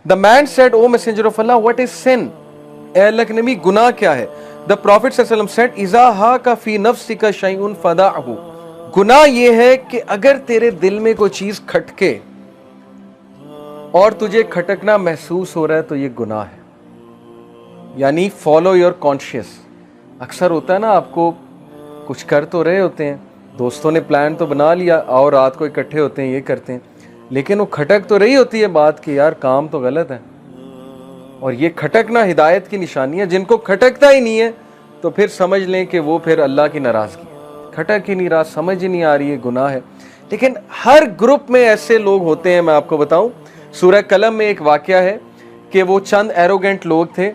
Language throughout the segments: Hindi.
The man said, O messenger of Allah, what is sin? ए अल्लाह के नबी, गुनाह क्या है? द प्रॉफिट सल्लल्लाहु अलैहि वसल्लम सेड, इज़ा हा का फी नफ्सिका शैउन फदाअहु। गुनाह ये है कि अगर तेरे दिल में कोई चीज खटके और तुझे खटकना महसूस हो रहा है तो ये गुनाह है। यानी फॉलो योर कॉन्शियस। अक्सर होता है ना, आपको कुछ कर तो रहे होते हैं, दोस्तों ने प्लान तो बना लिया, और रात को इकट्ठे होते हैं, ये करते हैं, लेकिन वो खटक तो रही होती है बात कि यार काम तो गलत है। और ये खटकना हिदायत की निशानी है। जिनको खटकता ही नहीं है तो फिर समझ लें कि वो फिर अल्लाह की नाराज़गी है। खटक ही नहीं रहा, समझ ही नहीं आ रही है, गुनाह है। लेकिन हर ग्रुप में ऐसे लोग होते हैं। मैं आपको बताऊं, सूरह कलम में एक वाकया है कि वो चंद एरोगेंट लोग थे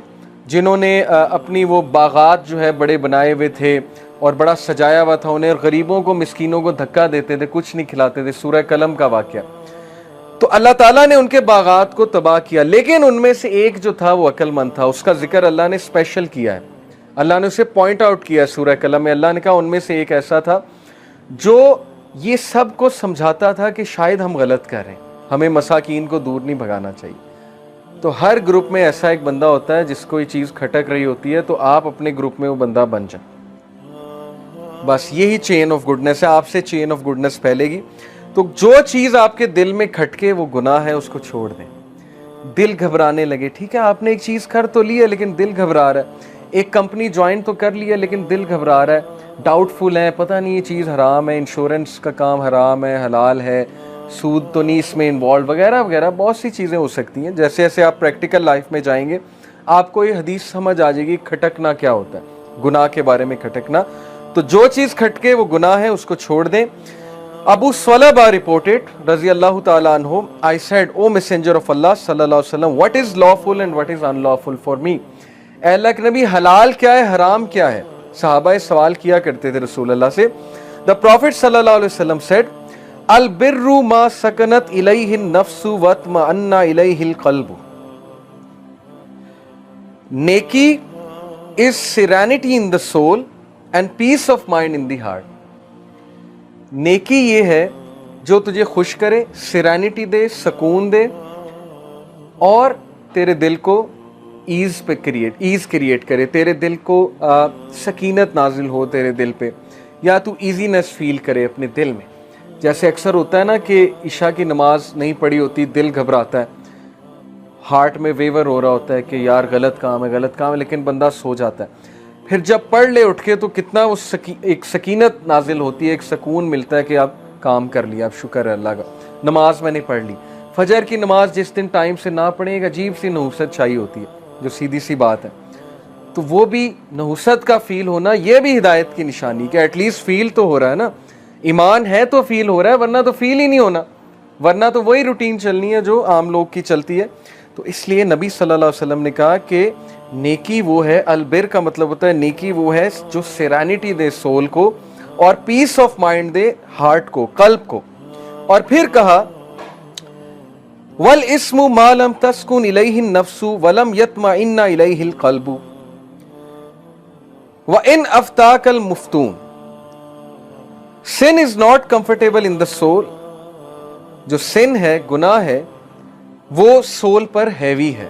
जिन्होंने अपनी वो बागात जो है बड़े बनाए हुए थे और बड़ा सजाया हुआ था उन्हें, और गरीबों को, मिस्कीनों को धक्का देते थे, कुछ नहीं खिलाते थे। सूरह कलम का वाकया। तो अल्लाह ताला ने उनके बागात को तबाह किया, लेकिन उनमें से एक जो था वो अक्लमंद था, उसका जिक्र अल्लाह ने स्पेशल किया है। अल्लाह ने उसे पॉइंट आउट किया है सूरह कलम में। अल्लाह ने कहा उनमें से एक ऐसा था जो ये सब को समझाता था कि शायद हम गलत कर रहे हैं, हमें मसाकीन को दूर नहीं भगाना चाहिए। तो हर ग्रुप में ऐसा एक बंदा होता है जिसको ये चीज़ खटक रही होती है, तो आप अपने ग्रुप में वो बंदा बन जाए। बस यही चेन ऑफ गुडनेस है, आपसे चेन ऑफ गुडनेस फैलेगी। तो जो चीज़ आपके दिल में खटके वो गुनाह है, उसको छोड़ दें। दिल घबराने लगे, ठीक है, आपने एक चीज़ कर तो ली है लेकिन दिल घबरा रहा है। एक कंपनी ज्वाइन तो कर ली है लेकिन दिल घबरा रहा है, डाउटफुल है, पता नहीं ये चीज़ हराम है, इंश्योरेंस का काम हराम है, हलाल है, सूद तो नहीं इसमें इन्वॉल्व, वगैरह वगैरह बहुत सी चीज़ें हो सकती हैं। जैसे जैसे आप प्रैक्टिकल लाइफ में जाएंगे आपको ये हदीस समझ आ जाएगी खटकना क्या होता है, गुनाह के बारे में खटकना। तो जो चीज़ खटके वो गुनाह है, उसको छोड़ दें। Abu Swalaba reported, Raziyallahu ta'ala anhu, I said, O Messenger of Allah sallallahu alaihi wasallam, what is lawful and what is unlawful for me? अल्लाह के नबी, हलाल क्या है, हराम क्या है? सहाबा सवाल किया करते थे रसूल अल्लाह से। The Prophet sallallahu alaihi wasallam said, Al birru ma sakanat ilayhi nafsu wa tma'anna ilayhi al-qalbu. Neki is serenity in the soul and peace of mind in the heart. नेकी ये है जो तुझे खुश करे, सिरेनिटी दे, सुकून दे, और तेरे दिल को ईज क्रिएट करे, तेरे दिल को सकीनत नाजिल हो तेरे दिल पे, या तू ईजीनेस फील करे अपने दिल में। जैसे अक्सर होता है ना कि इशा की नमाज नहीं पढ़ी होती, दिल घबराता है, हार्ट में वेवर हो रहा होता है कि यार गलत काम है, लेकिन बंदा सो जाता है। फिर जब पढ़ ले उठ के तो कितना वो एक सकीनत नाजिल होती है, एक सुकून मिलता है कि आप काम कर लिया, अब शुक्र है अल्लाह का, नमाज मैंने पढ़ ली। फजर की नमाज जिस दिन टाइम से ना पढ़े, एक अजीब सी नहुसत चाहिए होती है, जो सीधी सी बात है। तो वो भी नहुसत का फील होना, ये भी हिदायत की निशानी कि एटलीस्ट फील तो हो रहा है ना, ईमान है तो फील हो रहा है, वरना तो फील ही नहीं होना, वरना तो वही रूटीन चलनी है जो आम लोग की चलती है। तो इसलिए नबी सल्लल्लाहु अलैहि वसल्लम ने कहा कि नेकी वो है, अलबिर का मतलब होता है नेकी वो है जो सेरेनिटी दे सोल को और पीस ऑफ माइंड दे हार्ट को, कल्ब को। और फिर कहा वल इस्मु मा लम तस्कुन इलैहि नफ्सु वलम यत्मइन्ना इलैहि कल्बु व इन अफ्ताकल मुफ्तून। Sin is not comfortable in the soul. जो सिन है, गुनाह है, वो सोल पर हैवी है,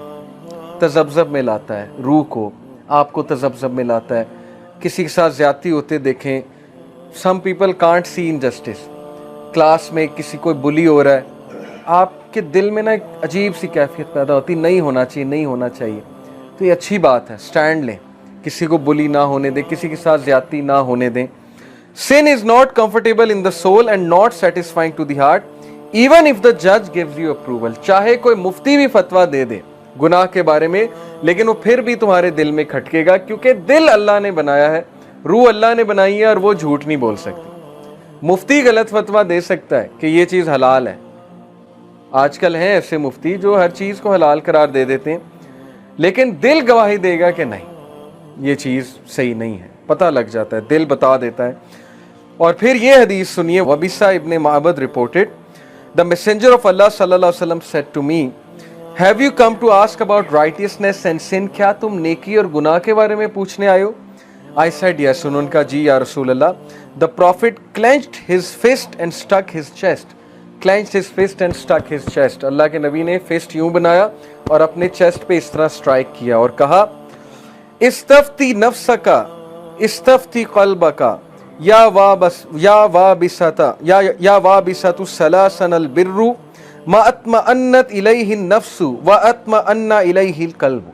तजब्जब में लाता है रूह को, आपको तजब्जब में लाता है। किसी के साथ ज्यादती होते देखें, some people can't see injustice. Class में किसी कोई बुली हो रहा है, आपके दिल में ना एक अजीब सी कैफियत पैदा होती, नहीं होना चाहिए, नहीं होना चाहिए। तो ये अच्छी बात है, स्टैंड लें, किसी को बुली ना होने दें, किसी के साथ ज्यादती ना होने दें। Sin is not comfortable in the soul and not satisfying to the heart even if the जज गिव्स यू अप्रूवल। चाहे कोई मुफ्ती भी फतवा दे दे गुनाह के बारे में, लेकिन वो फिर भी तुम्हारे दिल में खटकेगा, क्योंकि दिल अल्लाह ने बनाया है, रूह अल्लाह ने बनाई है, और वो झूठ नहीं बोल सकती। मुफ्ती गलत फतवा दे सकता है कि ये चीज़ हलाल है, आजकल हैं ऐसे मुफ्ती जो हर चीज़ को हलाल करार दे देते हैं, लेकिन दिल गवाही देगा कि नहीं ये चीज़ सही नहीं है, पता लग जाता है, दिल बता देता है। और फिर ये हदीस सुनिए, वबिसा इब्ने माबद reported, the messenger of Allah सल्लल्लाहु अलैहि वसल्लम said to me, have you come to ask about righteousness and sin? क्या तुम नेकी और गुनाह के बारे में पूछने आए हो? I said yes. उन्होंने कहा जी या रसूल अल्लाह। The prophet clenched his fist and stuck his chest. clenched his fist and stuck his chest. अल्लाह के नबी ने फिस्ट यूं बनाया और अपने चेस्ट पे इस तरह स्ट्राइक किया और कहा, इस्तफ्ती नफ्सका इस्तफ्ती क़ल्बका या वाबिसतु सलासनल बिर्रु मा अत्मअन्नत इलैहि नफ्सु व अत्मअन्ना इलैहि क़ल्बु.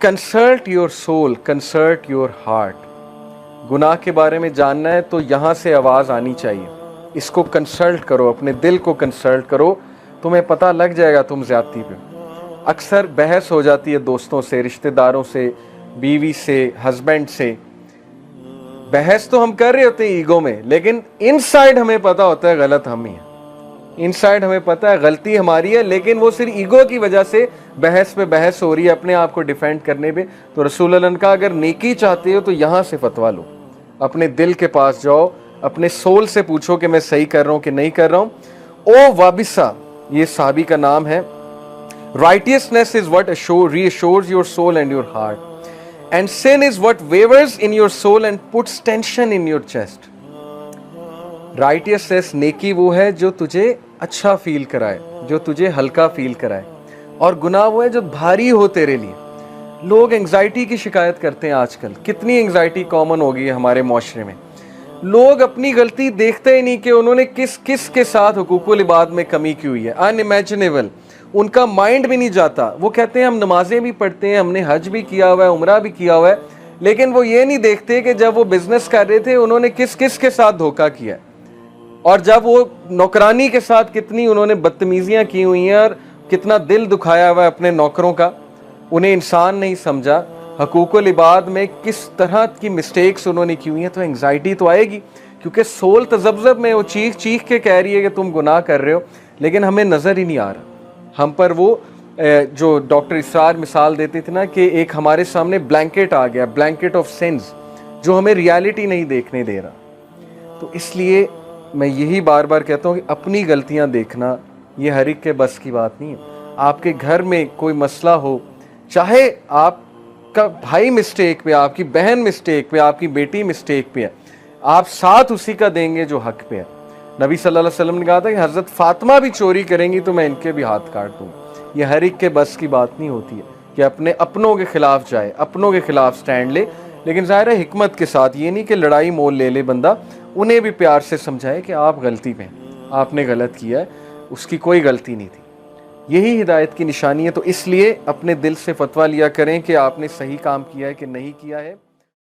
Consult your soul, consult your heart. गुनाह के बारे में जानना है तो यहाँ से आवाज़ आनी चाहिए. इसको कंसल्ट करो, अपने दिल को कंसल्ट करो, तुम्हें पता लग जाएगा तुम ज़्यादती पे. अक्सर बहस हो जाती है दोस्तों से, रिश्तेदारों से, बीवी से, हस्बैंड से. बहस तो हम कर रहे होते हैं ईगो में, लेकिन इनसाइड हमें पता होता है गलत हम ही हैं. इनसाइड हमें पता है गलती हमारी है, लेकिन वो सिर्फ ईगो की वजह से बहस पे बहस हो रही है अपने आप को डिफेंड करने पे. तो रसूल अल्लाह का अगर नेकी चाहते हो तो यहाँ से फतवा लो, अपने दिल के पास जाओ, अपने सोल से पूछो कि मैं सही कर रहा हूँ कि नहीं कर रहा हूँ. ओ वाबिसा, ये साहबी का नाम है. Righteousness is what reassures your soul and your heart, and sin is what wavers in your soul and puts tension in your chest. Righteousness, नेकी वो है जो तुझे अच्छा फील कराए, जो तुझे हल्का फील कराए, और गुनाह वो है जो भारी हो तेरे लिए. लोग एंग्जाइटी की शिकायत करते हैं आजकल. कितनी एंग्जाइटी कॉमन हो गई है हमारे माशरे में. लोग अपनी गलती देखते ही नहीं कि उन्होंने किस किस के साथ हुकूकुल इबाद में कमी की हुई है. अनइमेजिनेबल. उनका माइंड भी नहीं जाता. वो कहते हैं हम नमाजें भी पढ़ते हैं, हमने हज भी किया हुआ है, उम्रा भी किया हुआ है, लेकिन वो ये नहीं देखते कि जब वो बिजनेस कर रहे थे उन्होंने किस किस के साथ धोखा किया है, और जब वो नौकरानी के साथ कितनी उन्होंने बदतमीजियां की हुई हैं और कितना दिल दुखाया हुआ है अपने नौकरों का. उन्हें इंसान नहीं समझा. हकूकुल इबाद में किस तरह की मिस्टेक्स उन्होंने की हुई हैं. तो एंग्जाइटी तो आएगी, क्योंकि सोल तजब्जब में वो चीख चीख के कह रही है कि तुम गुनाह कर रहे हो, लेकिन हमें नज़र ही नहीं आ रहा. हम पर वो जो डॉक्टर इसरार मिसाल देते थे ना कि एक हमारे सामने ब्लैंकेट आ गया, ब्लैंकेट ऑफ सिंस, जो हमें रियलिटी नहीं देखने दे रहा. तो इसलिए मैं यही बार बार कहता हूँ कि अपनी गलतियाँ देखना ये हर एक के बस की बात नहीं है. आपके घर में कोई मसला हो, चाहे आपका भाई मिस्टेक पे, आपकी बहन मिस्टेक पे, आपकी बेटी मिस्टेक पे है, आप साथ उसी का देंगे जो हक पे है. नबी सल्लल्लाहु अलैहि वसल्लम ने कहा था कि हज़रत फातिमा भी चोरी करेंगी तो मैं इनके भी हाथ काट दूँ. ये हर एक के बस की बात नहीं होती है कि अपने अपनों के खिलाफ जाए, अपनों के खिलाफ स्टैंड ले, लेकिन ज़ाहिर है हिकमत के साथ. ये नहीं कि लड़ाई मोल ले ले बंदा. उन्हें भी प्यार से समझाए कि आप गलती पे हैं, आपने गलत किया है, उसकी कोई गलती नहीं थी. यही हिदायत की निशानी है. तो इसलिए अपने दिल से फतवा लिया करें कि आपने सही काम किया है कि नहीं किया है.